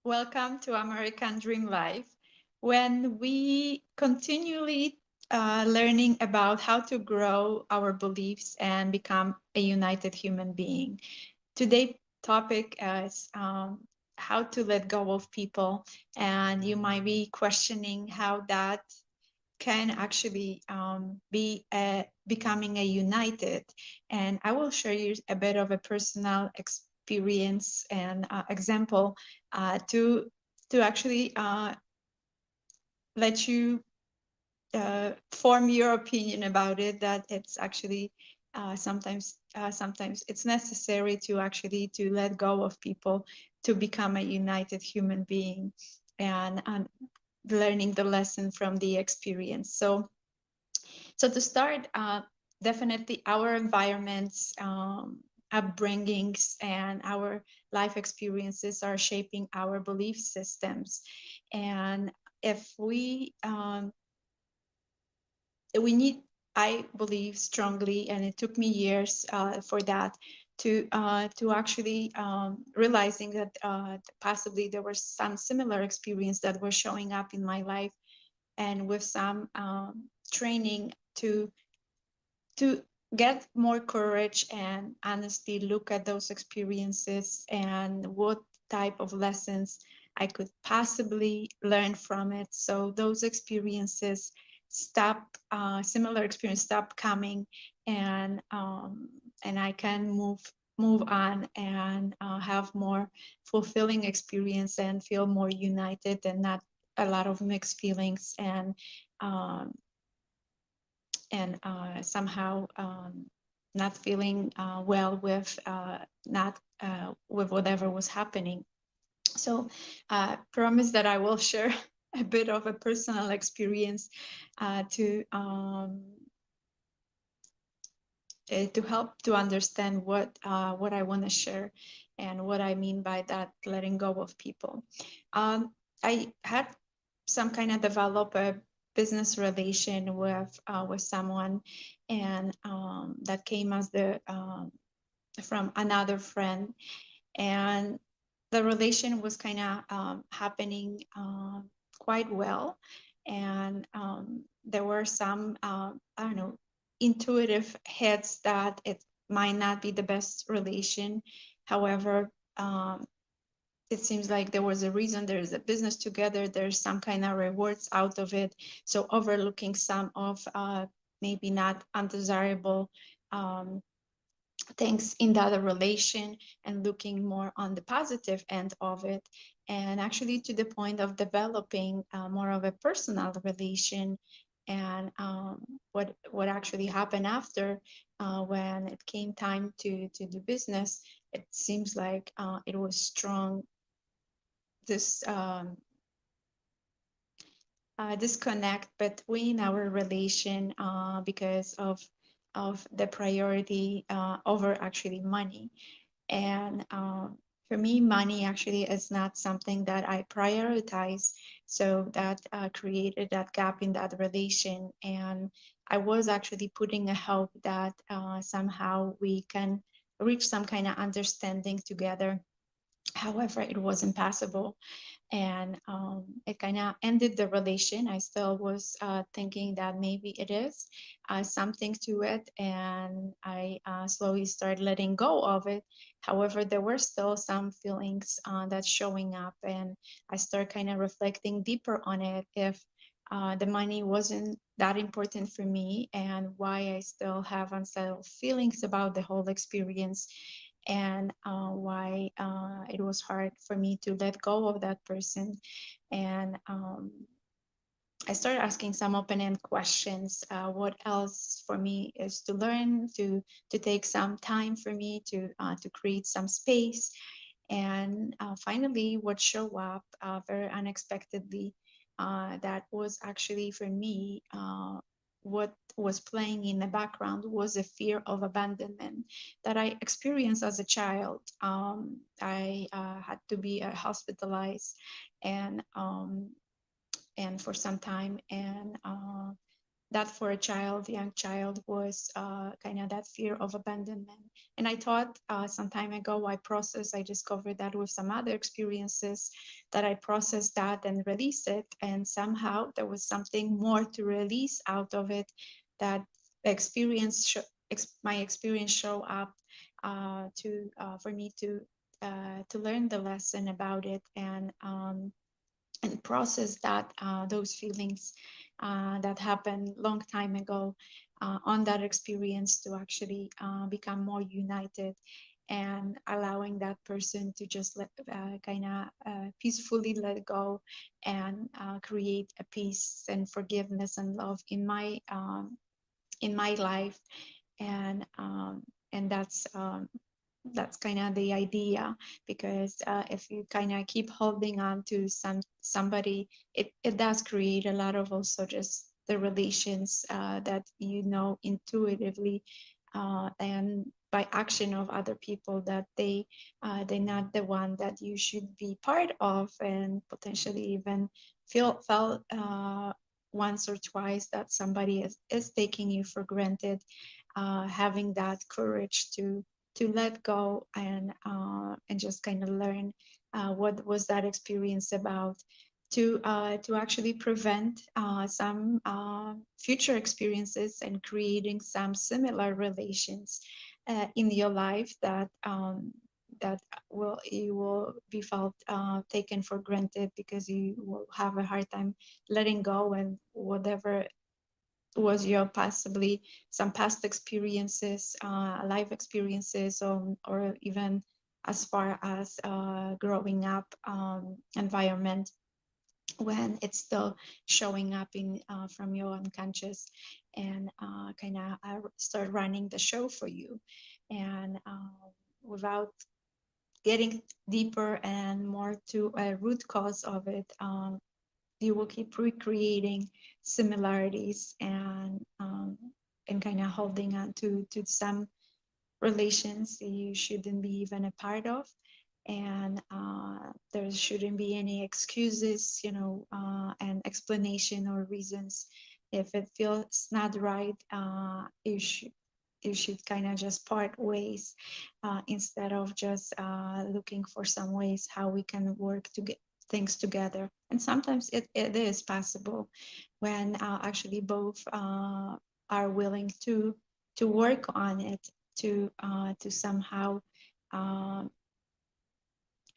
Welcome to American Dream Life, when we continually learning about how to grow our beliefs and become a united human being. Today's topic is how to let go of people, and you might be questioning how that can actually be becoming a united. And I will share you a bit of a personal experience and example to actually let you form your opinion about it. That it's actually sometimes it's necessary to actually to let go of people to become a united human being, and learning the lesson from the experience. So to start, definitely our environments, upbringings, and our life experiences are shaping our belief systems. And if we need, I believe strongly, and it took me years for that to actually realizing that possibly there were some similar experience that were showing up in my life, and with some training to get more courage and honestly look at those experiences and what type of lessons I could possibly learn from it. So those experiences similar experience stop coming, and I can move on and have more fulfilling experience and feel more united and not a lot of mixed feelings um, and somehow not feeling well with not with whatever was happening. So promise that I will share a bit of a personal experience to help to understand what I want to share and what I mean by that letting go of people. I had some kind of develop a business relation with someone, and that came as the from another friend, and the relation was kind of happening quite well, and there were some I don't know, intuitive hits that it might not be the best relation. However, it seems like there was a reason. There is a business together, there's some kind of rewards out of it. So overlooking some of maybe not undesirable um, things in the other relation and looking more on the positive end of it, and actually to the point of developing more of a personal relation. And what actually happened after, when it came time to do business, it seems like it was strong, this disconnect between our relation because of the priority over actually money. And for me, money actually is not something that I prioritize. So that created that gap in that relation. And I was actually putting a hope that somehow we can reach some kind of understanding together. However, it wasn't possible, and it kind of ended the relation. I still was thinking that maybe it is something to it, and I slowly started letting go of it. However, there were still some feelings that's showing up, and I start kind of reflecting deeper on it, if the money wasn't that important for me, and why I still have unsettled feelings about the whole experience, and why it was hard for me to let go of that person. And I started asking some open-end questions. What else for me is to learn, to take some time for me to create some space. And finally, what showed up very unexpectedly, that was actually for me, what was playing in the background was a fear of abandonment that I experienced as a child. I had to be hospitalized and for some time, and that for a child, young child, was kind of that fear of abandonment. And I thought some time ago, I discovered that with some other experiences, that I processed that and released it. And somehow there was something more to release out of it, that my experience show up for me to learn the lesson about it, and process that those feelings that happened long time ago on that experience, to actually become more united, and allowing that person to just let kind of peacefully let go, and create a peace and forgiveness and love in my life. And that's kind of the idea, because if you kind of keep holding on to somebody, it does create a lot of also just the relations that intuitively, and by action of other people, that they're not the one that you should be part of, and potentially even felt once or twice that somebody is taking you for granted. Having that courage to let go, and just kind of learn what was that experience about, to actually prevent some future experiences, and creating some similar relations in your life, that you will be felt taken for granted, because you will have a hard time letting go, and whatever was your possibly some past experiences, life experiences, or even as far as growing up environment, when it's still showing up in from your unconscious, and kind of start running the show for you. And without getting deeper and more to a root cause of it, you will keep recreating similarities, and kind of holding on to some relations you shouldn't be even a part of. And there shouldn't be any excuses, and explanation or reasons. If it feels not right, you should kind of just part ways, instead of just looking for some ways how we can work to get things together. And sometimes it is possible when actually both are willing to work on it, to somehow uh,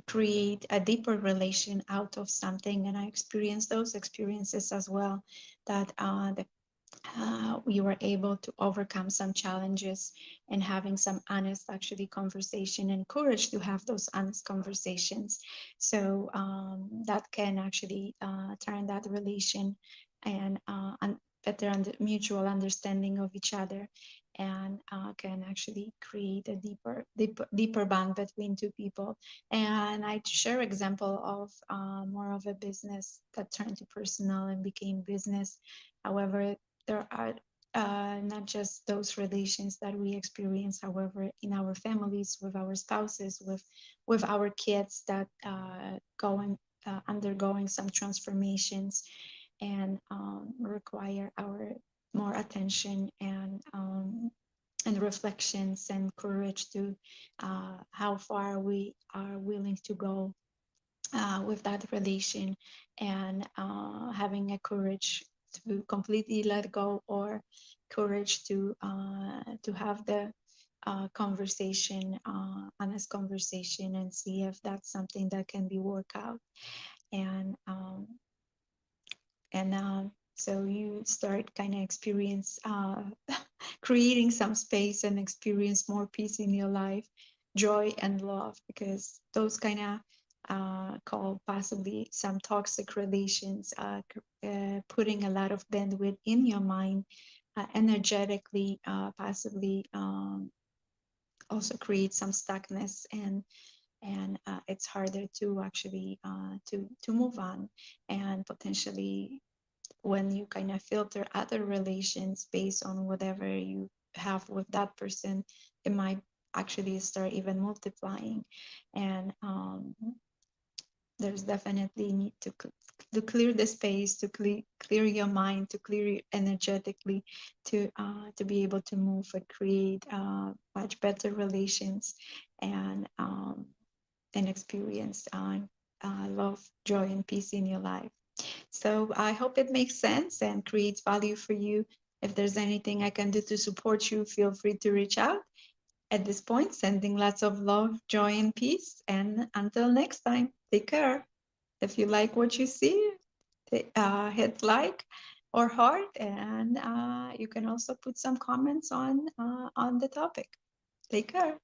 create a deeper relation out of something. And I experienced those experiences as well, that we were able to overcome some challenges, and having some honest actually conversation, and courage to have those honest conversations. So that can actually turn that relation, and better mutual understanding of each other, and can actually create a deeper bond between two people. And I share example of more of a business that turned to personal and became business. However, there are not just those relations that we experience, however, in our families, with our spouses, with our kids, that undergoing some transformations, and require our more attention, and reflections and courage to how far we are willing to go with that relation, and having a courage to completely let go, or courage to have the conversation, honest conversation, and see if that's something that can be worked out. And so you start kind of experience creating some space, and experience more peace in your life, joy and love, because those kind of call possibly some toxic relations, putting a lot of bandwidth in your mind, energetically, possibly also create some stuckness, and it's harder to actually to move on. And potentially, when you kind of filter other relations based on whatever you have with that person, it might actually start even multiplying. And there's definitely need to clear the space, to clear your mind, to clear it energetically, to be able to move and create much better relations and experience love, joy, and peace in your life. So I hope it makes sense and creates value for you. If there's anything I can do to support you, feel free to reach out. At this point, sending lots of love, joy, and peace. And until next time, take care. If you like what you see, hit like or heart, and you can also put some comments on the topic. Take care.